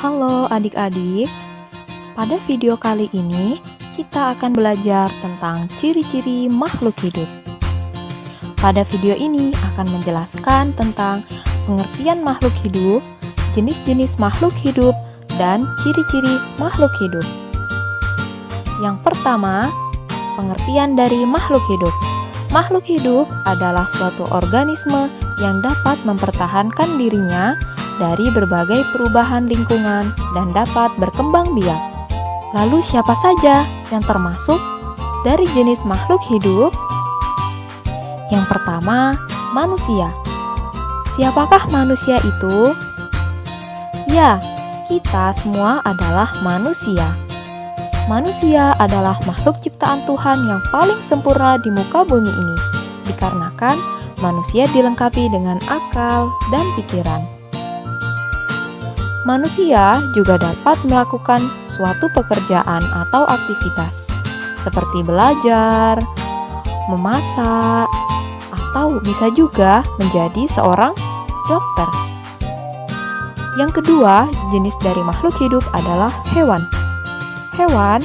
Halo adik-adik, pada video kali ini kita akan belajar tentang ciri-ciri makhluk hidup. Pada video ini akan menjelaskan tentang pengertian makhluk hidup, jenis-jenis makhluk hidup, dan ciri-ciri makhluk hidup. Yang pertama, pengertian dari makhluk hidup. Makhluk hidup adalah suatu organisme yang dapat mempertahankan dirinya dari berbagai perubahan lingkungan dan dapat berkembang biak. Lalu siapa saja yang termasuk dari jenis makhluk hidup? Yang pertama, manusia. Siapakah manusia itu? Ya, kita semua adalah manusia. Manusia adalah makhluk ciptaan Tuhan yang paling sempurna di muka bumi ini, dikarenakan manusia dilengkapi dengan akal dan pikiran. Manusia juga dapat melakukan suatu pekerjaan atau aktivitas, seperti belajar, memasak, atau bisa juga menjadi seorang dokter. Yang kedua, jenis dari makhluk hidup adalah hewan. Hewan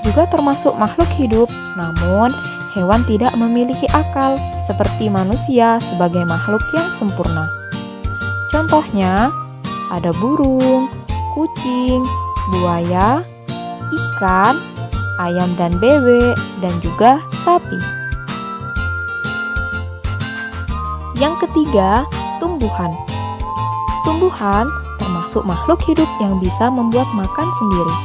juga termasuk makhluk hidup, namun hewan tidak memiliki akal seperti manusia sebagai makhluk yang sempurna. Contohnya, ada burung, kucing, buaya, ikan, ayam dan bebek, dan juga sapi. Yang ketiga, tumbuhan. Tumbuhan termasuk makhluk hidup yang bisa membuat makan sendiri.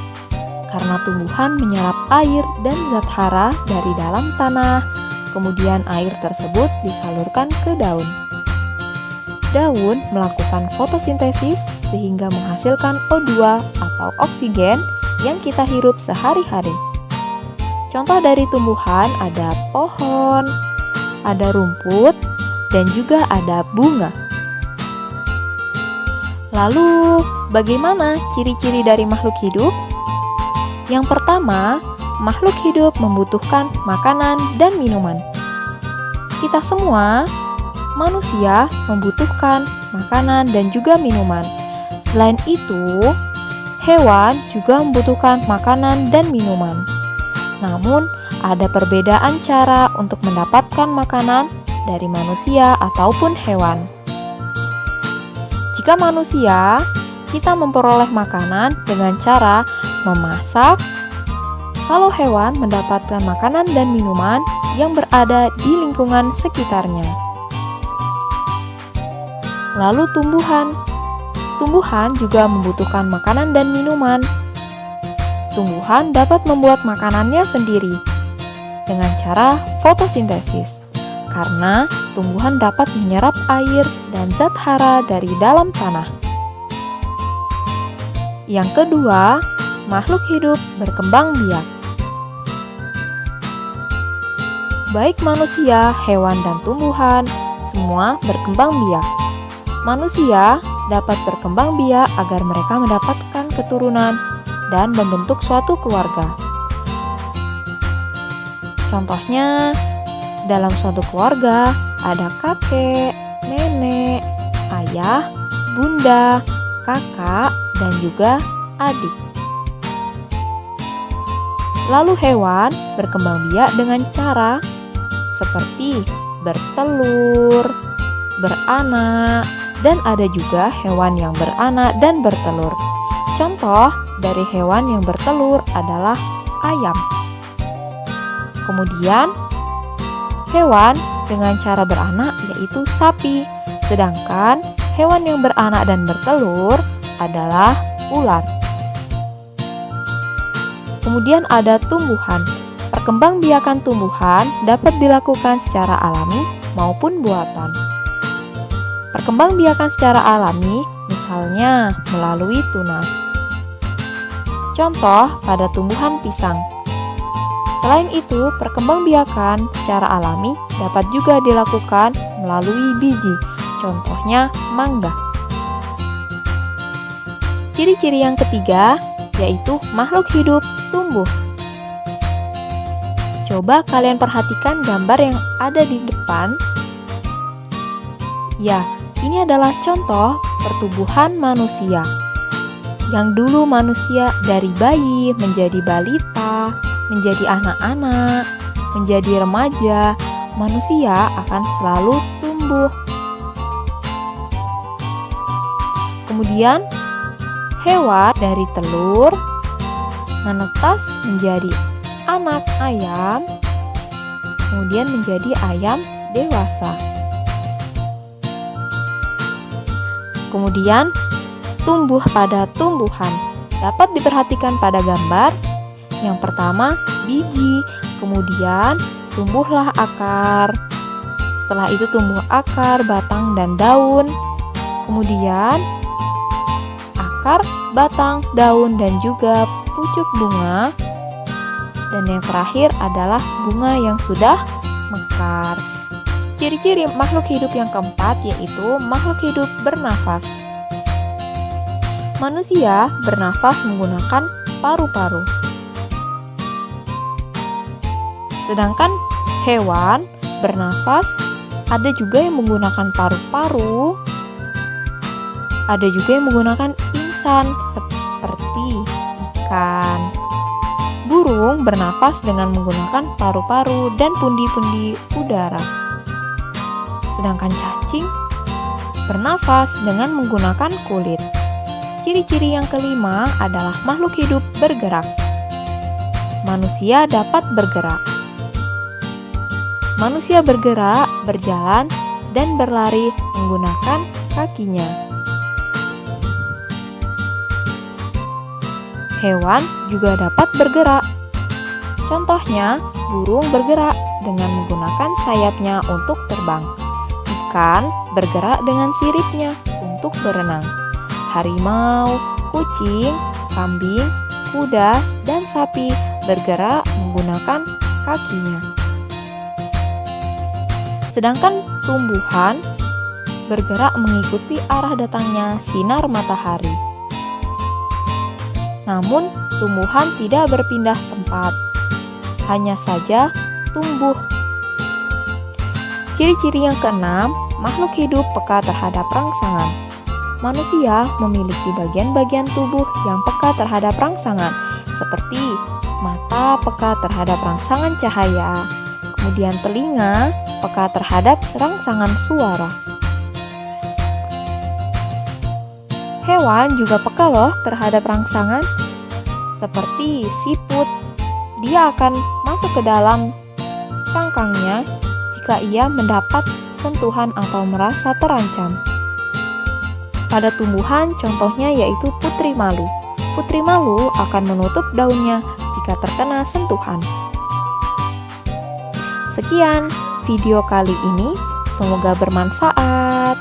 Karena tumbuhan menyerap air dan zat hara dari dalam tanah, kemudian air tersebut disalurkan ke daun. Daun melakukan fotosintesis sehingga menghasilkan O2 atau oksigen yang kita hirup sehari-hari. Contoh dari tumbuhan ada pohon, ada rumput, dan juga ada bunga. Lalu, bagaimana ciri-ciri dari makhluk hidup? Yang pertama, makhluk hidup membutuhkan makanan dan minuman. Kita semua, manusia, membutuhkan makanan dan juga minuman. Selain itu, hewan juga membutuhkan makanan dan minuman. Namun, ada perbedaan cara untuk mendapatkan makanan dari manusia ataupun hewan. Jika manusia, kita memperoleh makanan dengan cara memasak. Kalau hewan mendapatkan makanan dan minuman yang berada di lingkungan sekitarnya. Lalu tumbuhan. Tumbuhan juga membutuhkan makanan dan minuman. Tumbuhan dapat membuat makanannya sendiri dengan cara fotosintesis. Karena tumbuhan dapat menyerap air dan zat hara dari dalam tanah. Yang kedua, makhluk hidup berkembang biak. Baik manusia, hewan, dan tumbuhan, semua berkembang biak. Manusia dapat berkembang biak agar mereka mendapatkan keturunan dan membentuk suatu keluarga. Contohnya, dalam suatu keluarga ada kakek, nenek, ayah, bunda, kakak, dan juga adik. Lalu hewan berkembang biak dengan cara seperti bertelur, beranak, dan ada juga hewan yang beranak dan bertelur. Contoh dari hewan yang bertelur adalah ayam. Kemudian, hewan dengan cara beranak yaitu sapi. Sedangkan hewan yang beranak dan bertelur adalah ular. Kemudian ada tumbuhan. Perkembangbiakan tumbuhan dapat dilakukan secara alami maupun buatan. Perkembangbiakan secara alami misalnya melalui tunas. Contoh pada tumbuhan pisang. Selain itu, perkembangbiakan secara alami dapat juga dilakukan melalui biji. Contohnya mangga. Ciri-ciri yang ketiga yaitu makhluk hidup tumbuh. Coba kalian perhatikan gambar yang ada di depan. Ya, ini adalah contoh pertumbuhan manusia. Yang dulu manusia dari bayi menjadi balita, menjadi anak-anak, menjadi remaja, manusia akan selalu tumbuh. Kemudian hewan dari telur menetas menjadi anak ayam, kemudian menjadi ayam dewasa. Kemudian tumbuh pada tumbuhan dapat diperhatikan pada gambar. Yang pertama biji, kemudian tumbuhlah akar. Setelah itu tumbuh akar, batang, dan daun. Kemudian akar, batang, daun, dan juga pucuk bunga. Dan yang terakhir adalah bunga yang sudah mekar. Ciri-ciri makhluk hidup yang keempat yaitu makhluk hidup bernafas. Manusia bernafas menggunakan paru-paru. Sedangkan hewan bernafas ada juga yang menggunakan paru-paru, ada juga yang menggunakan insan seperti ikan. Burung bernafas dengan menggunakan paru-paru dan pundi-pundi udara. Sedangkan cacing bernafas dengan menggunakan kulit. Ciri-ciri yang kelima adalah makhluk hidup bergerak. Manusia dapat bergerak. Manusia bergerak, berjalan, dan berlari menggunakan kakinya. Hewan juga dapat bergerak. Contohnya, burung bergerak dengan menggunakan sayapnya untuk terbang. Ikan bergerak dengan siripnya untuk berenang. Harimau, kucing, kambing, kuda, dan sapi bergerak menggunakan kakinya. Sedangkan tumbuhan bergerak mengikuti arah datangnya sinar matahari. Namun, tumbuhan tidak berpindah tempat, hanya saja tumbuh. Ciri-ciri yang keenam, makhluk hidup peka terhadap rangsangan. Manusia memiliki bagian-bagian tubuh yang peka terhadap rangsangan, seperti mata peka terhadap rangsangan cahaya, kemudian telinga peka terhadap rangsangan suara. Hewan juga peka loh terhadap rangsangan, seperti siput. Dia akan masuk ke dalam cangkangnya jika ia mendapat sentuhan atau merasa terancam. Pada tumbuhan, contohnya yaitu putri malu. Putri malu akan menutup daunnya jika terkena sentuhan. Sekian video kali ini, semoga bermanfaat.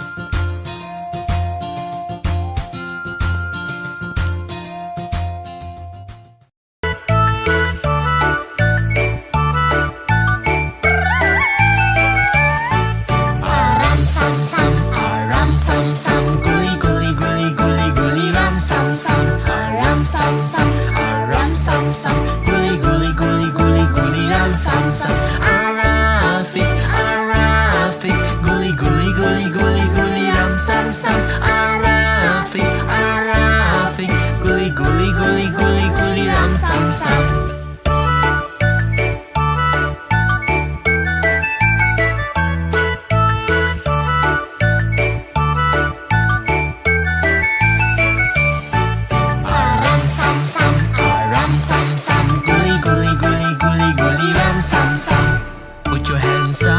Put your hands up.